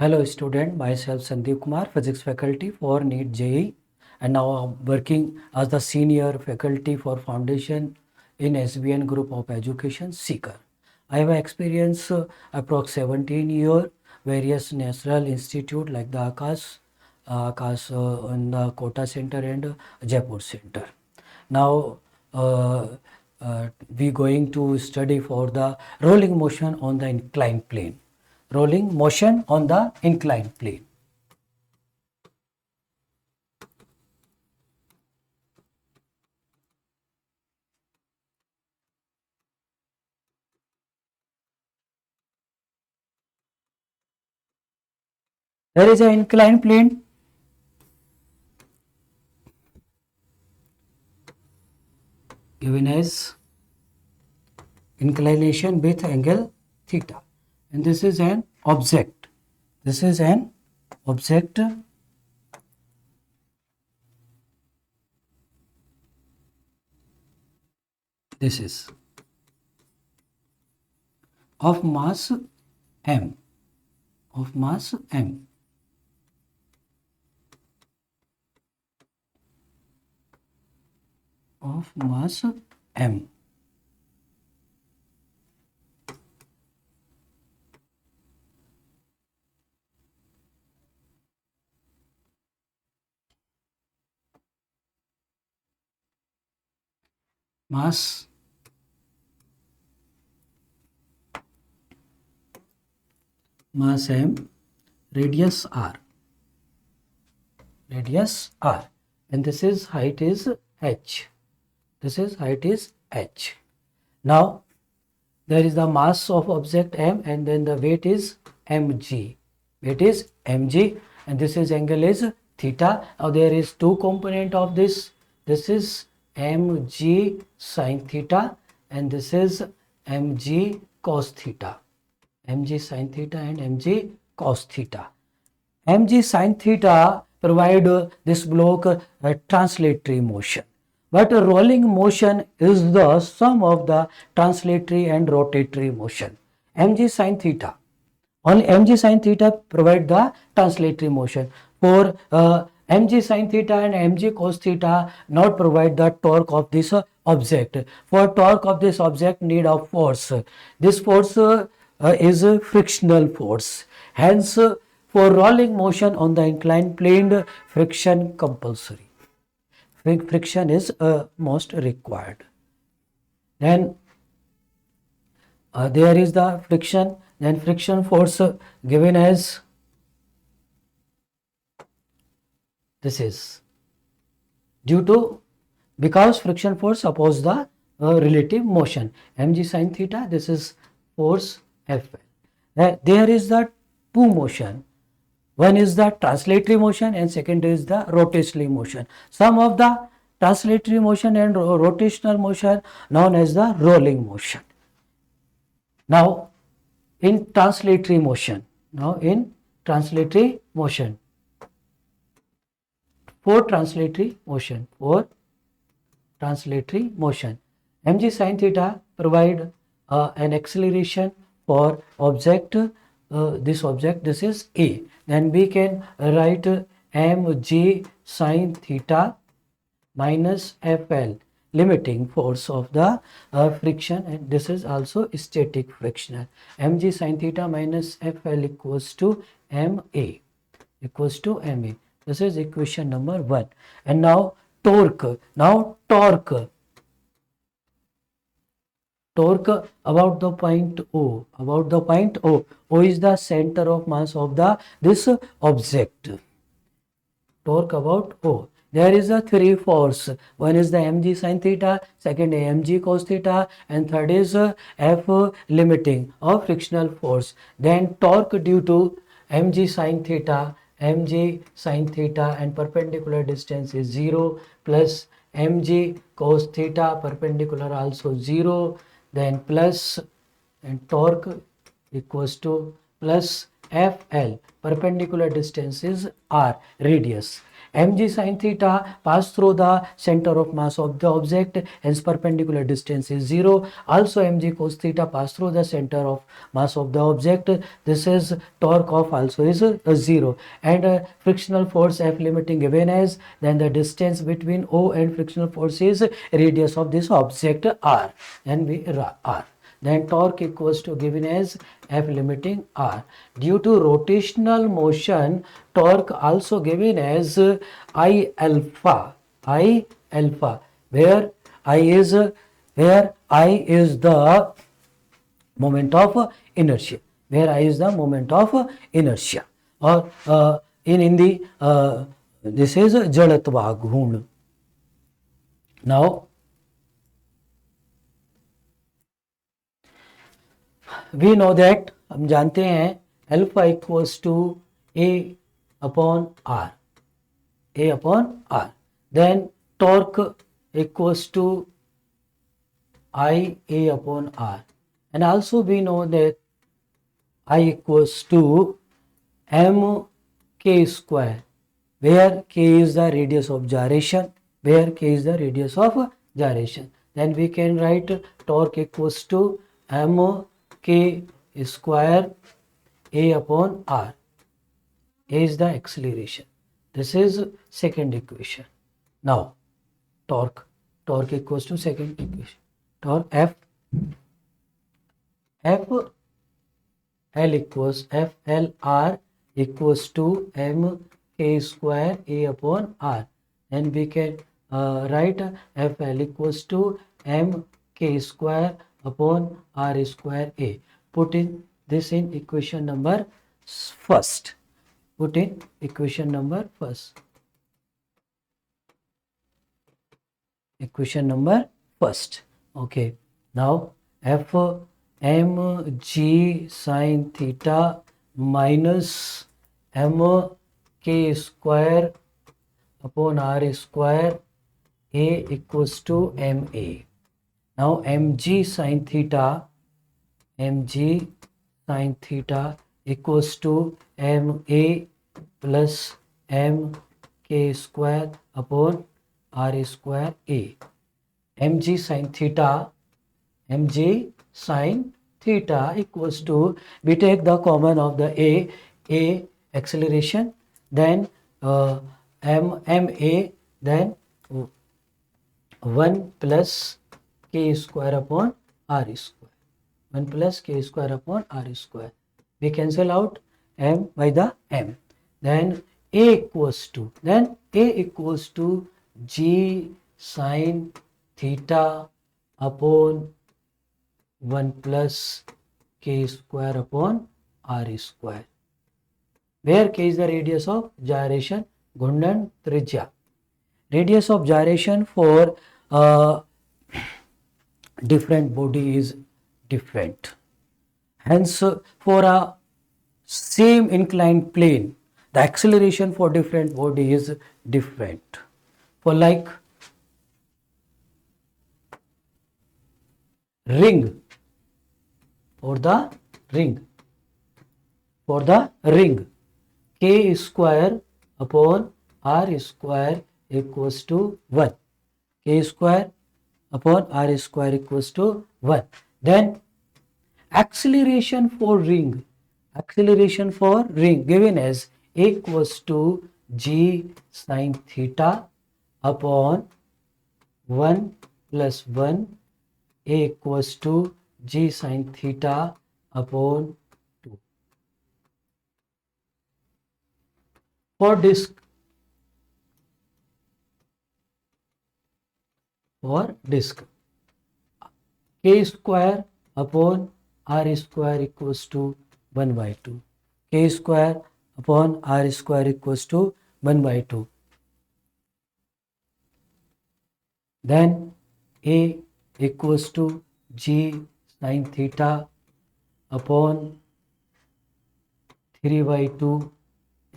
Hello student, myself Sandeep Kumar, physics faculty for NEET JEE, and now I'm working as the senior faculty for foundation in SBN group of education Seeker. I have experience approx 17 year various national institute like the Akash in the Kota Center and Jaipur Center. Now uh, we going to study for the rolling motion on the inclined plane. Rolling motion on the inclined plane. There is an inclined plane given as inclination with angle theta, and this is an object. This is an object this is of mass m, of mass m. Of mass m. Mass m, radius r, and this is height is h. This is height is h. Now there is the mass of object m, and then the weight is mg. Weight is mg, and this is angle is theta. Now there is two component of this. This is mg sin theta, and this is mg cos theta. Mg sin theta and mg cos theta. Mg sin theta provide this block a translatory motion. But a rolling motion is the sum of the translatory and rotatory motion. Mg sin theta. Only mg sin theta provide the translatory motion. For mg sin theta and mg cos theta not provide the torque of this object. For torque of this object need of force. This force is a frictional force. Hence, for rolling motion on the inclined plane, friction compulsory. Friction is most required. Then there is the friction. Then friction force given as this is due to, because friction force oppose the relative motion. Mg sin theta, this is force Fl. There is the two motion. One is the translatory motion and second is the rotational motion. Sum of the translatory motion and rotational motion known as the rolling motion. Now in translatory motion, for translatory motion, mg sin theta provide an acceleration for object, this is A. Then we can write mg sin theta minus Fl, limiting force of the friction, and this is also static friction. Mg sin theta minus Fl equals to ma. This is equation number 1. And now torque. Torque about the point O. O is the center of mass of this object. Torque about O. There is a three force. One is the mg sin theta, second mg cos theta, and third is F limiting of frictional force. Then torque due to mg sin theta and perpendicular distance is 0, plus mg cos theta perpendicular also 0, then plus, and torque equals to plus Fl, perpendicular distance is r, radius, mg sin theta pass through the center of mass of the object, hence perpendicular distance is 0. Also mg cos theta pass through the center of mass of the object. This is torque of also is 0. And frictional force F limiting given as, then the distance between O and frictional force is radius of this object r, and we r. Then torque equals to given as F limiting r. Due to rotational motion, torque also given as I alpha, where I is the moment of inertia, or in Hindi this is jalatva gun. Now we know that, हम जानते हैं alpha equals to a upon r, then torque equals to I A upon R, and also we know that I equals to m k square, where k is the radius of gyration, then we can write torque equals to m k square A upon R. A is the acceleration. This is second equation. Now torque equals to second equation. Torque F L R equals to m k square A upon R. Then we can write F L equals to m k square upon R square A. Put in this in equation number first. Equation number first. Okay. Now F m g sin theta minus m k square upon R square A equals to m A. Now mg sin theta equals to m A plus m k square upon R square A. mg sin theta equals to, we take the common of the A acceleration, then ma, then 1 plus k square upon R square. We cancel out m by the m. Then A equals to g sin theta upon 1 plus k square upon R square, where k is the radius of gyration, Gundan Trijya. Radius of gyration for different body is different. Hence, for a same inclined plane, the acceleration for different body is different. For like ring, for the ring, k square upon R square equals to 1. K square upon R square equals to 1. Then acceleration for ring given as A equals to g sin theta upon 1 plus 1, A equals to g sin theta upon 2. For disk k square upon R square equals to 1 by 2. K square upon R square equals to 1 by 2. Then A equals to g sin theta upon 3 by 2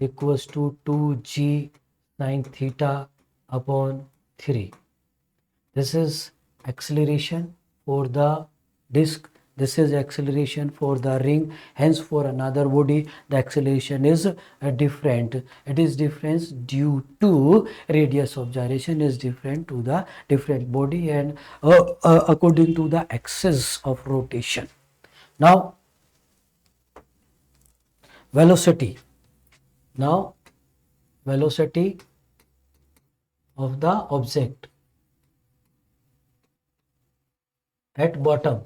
equals to 2g sin theta upon 3. This is acceleration for the disk this is acceleration for the ring. Hence for another body the acceleration is different. It is different due to radius of gyration is different to the different body and according to the axis of rotation. Now velocity. Now velocity of the object at bottom.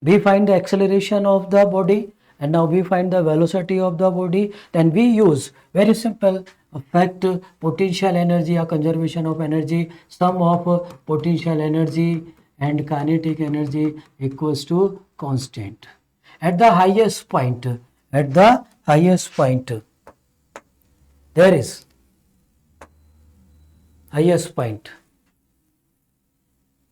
We find the acceleration of the body and now we find the velocity of the body. Then we use very simple fact, potential energy or conservation of energy, sum of potential energy and kinetic energy equals to constant. At the highest point, there is highest point.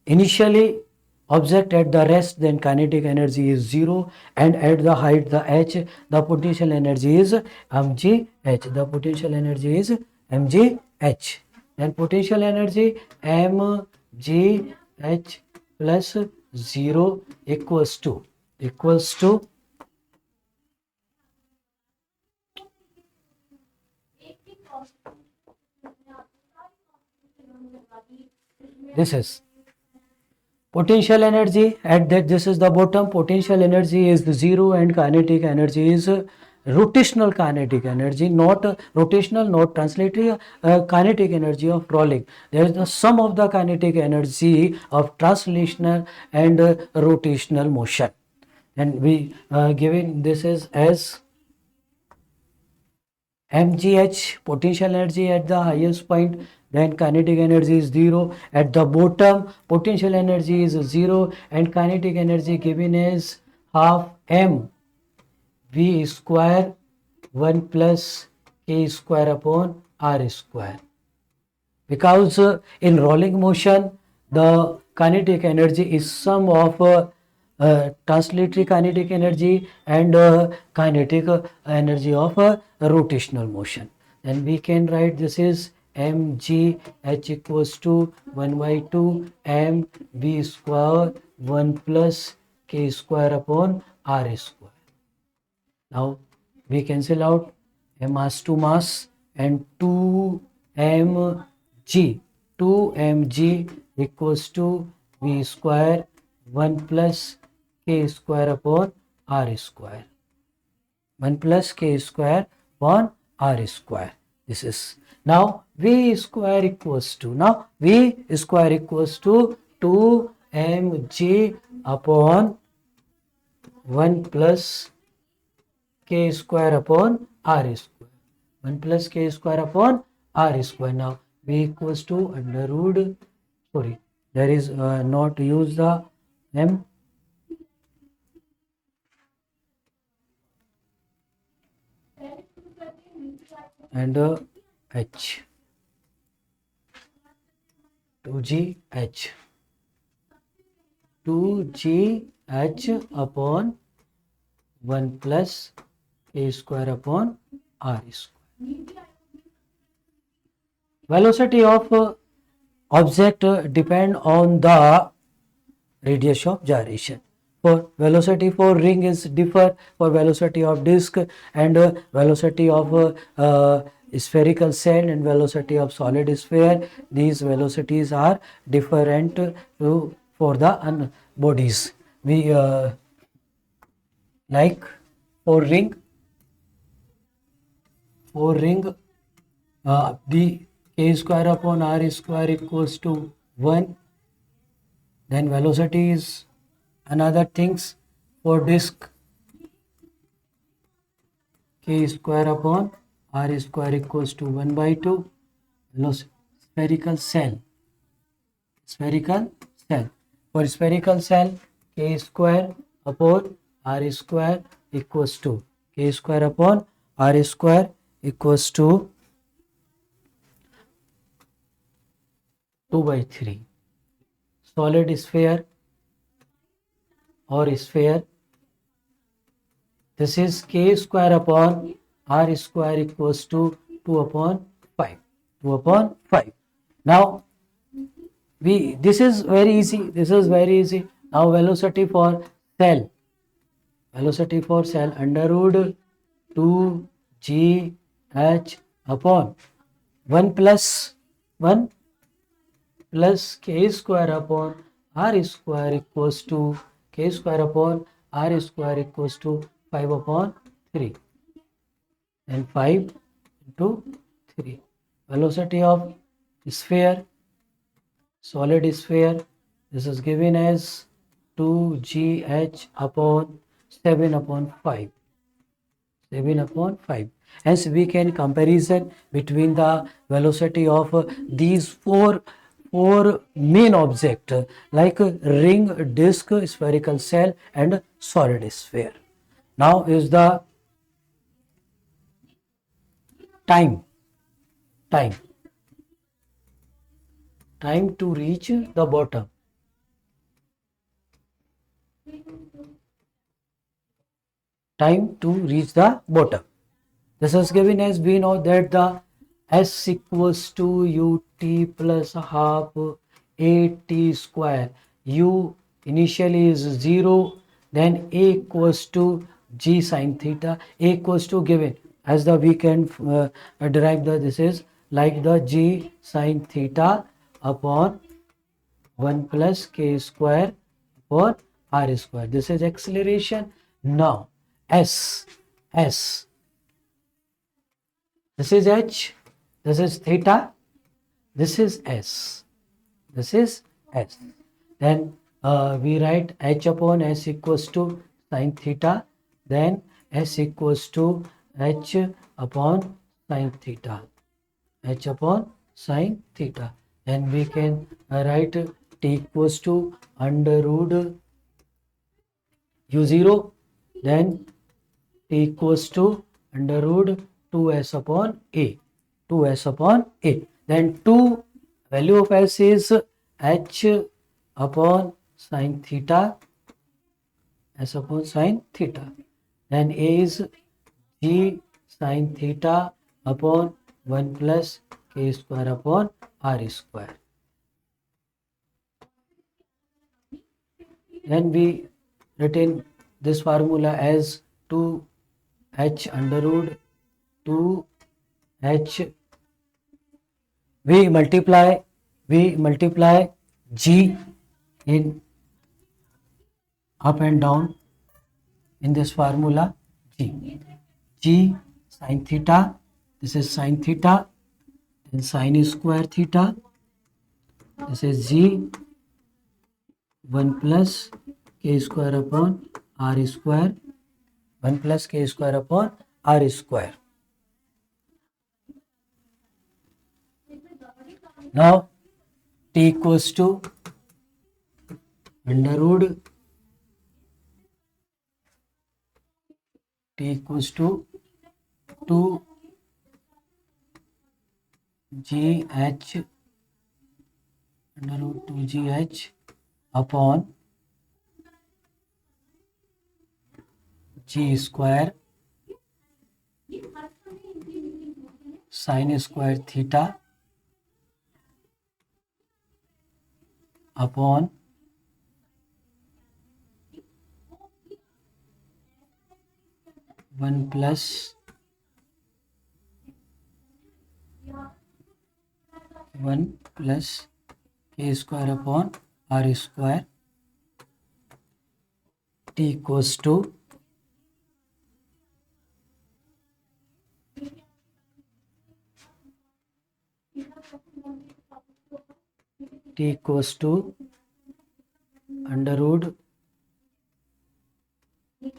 Initially object at the rest, then kinetic energy is 0, and at the height, the h, the potential energy is mgh. The potential energy is mgh. Then potential energy mgh plus 0 equals to this is potential energy at that, this is the bottom, potential energy is 0 and kinetic energy is rotational kinetic energy, not rotational, not translatory, kinetic energy of rolling. There is the sum of the kinetic energy of translational and rotational motion, and we given this is as mgh, potential energy at the highest point, then kinetic energy is 0. At the bottom, potential energy is 0 and kinetic energy given as half m v square 1 plus k square upon r square. Because in rolling motion, the kinetic energy is sum of translatory kinetic energy and kinetic energy of rotational motion. Then we can write this is mgh equals to 1 by 2 m v square 1 plus k square upon r square. Now we cancel out mass to mass and 2mg equals to v square 1 plus k square upon r square. 1 plus k square upon r square. This is now v square equals to 2mg upon 1 plus k square upon r square. 1 plus k square upon r square. Now v equals to under root, sorry, there is not use the m, and h, 2gh upon 1 plus k square upon r square. Velocity of object depend on the radius of gyration. For velocity for ring is differ for velocity of disc, and velocity of spherical cell and velocity of solid sphere. These velocities are different for the bodies. We like for ring the k square upon r square equals to 1. Then velocity is another things. For disc, k square upon r square equals to 1 by 2. Spherical cell. For spherical cell, k square upon r square equals to k square upon r square equals to 2 by 3. Solid sphere or sphere, this is k square upon r square equals to 2 upon 5. Now this is very easy. This is very easy. Now velocity for cell. Velocity for cell under root 2gh upon 1 plus 1 plus k square upon r square equals to k square upon r square equals to 5 upon 3 and 5 into 3. Velocity of sphere, solid sphere, this is given as 2gh upon 7 upon 5. 7 upon 5. Hence we can comparison between the velocity of these four main object like ring, disc, spherical cell and solid sphere. Now is the time time time to reach the bottom. Time to reach the bottom. This is given as we know that the s equals to ut plus half at square. U initially is 0, then a equals to g sine theta. A equals to given as the we can derive the this is like the g sine theta upon 1 plus k square upon r square. This is acceleration. Now s this is h, this is theta, this is s, this is s. Then we write h upon s equals to sine theta, then s equals to h upon sine theta, h upon sine theta. Then we can write t equals to under root u0, then t equals to under root 2s upon a, 2s upon a. Then 2 value of s is h upon sine theta, s upon sine theta. Then a is g sine theta upon 1 plus k square upon r square. Then we written this formula as 2h under root 2h. We multiply g in up and down in this formula. G sine theta, this is sine theta, then sine square theta, this is g 1 plus k square upon r square, 1 plus k square upon r square. Now t equals to under root t equals to 2 gh under root 2gh upon g square sine square theta upon 1 plus 1 plus k square upon r square. T equals to under root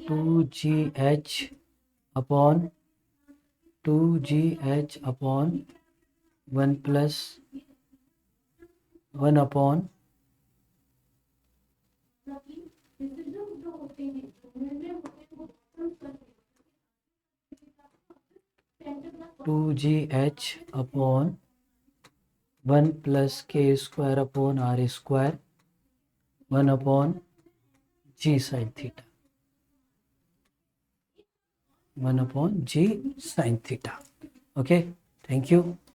2gh upon 1 plus 1 upon 2gh upon 1 plus k square upon r square, 1 upon g sine theta, 1 upon g sine theta. Okay, thank you.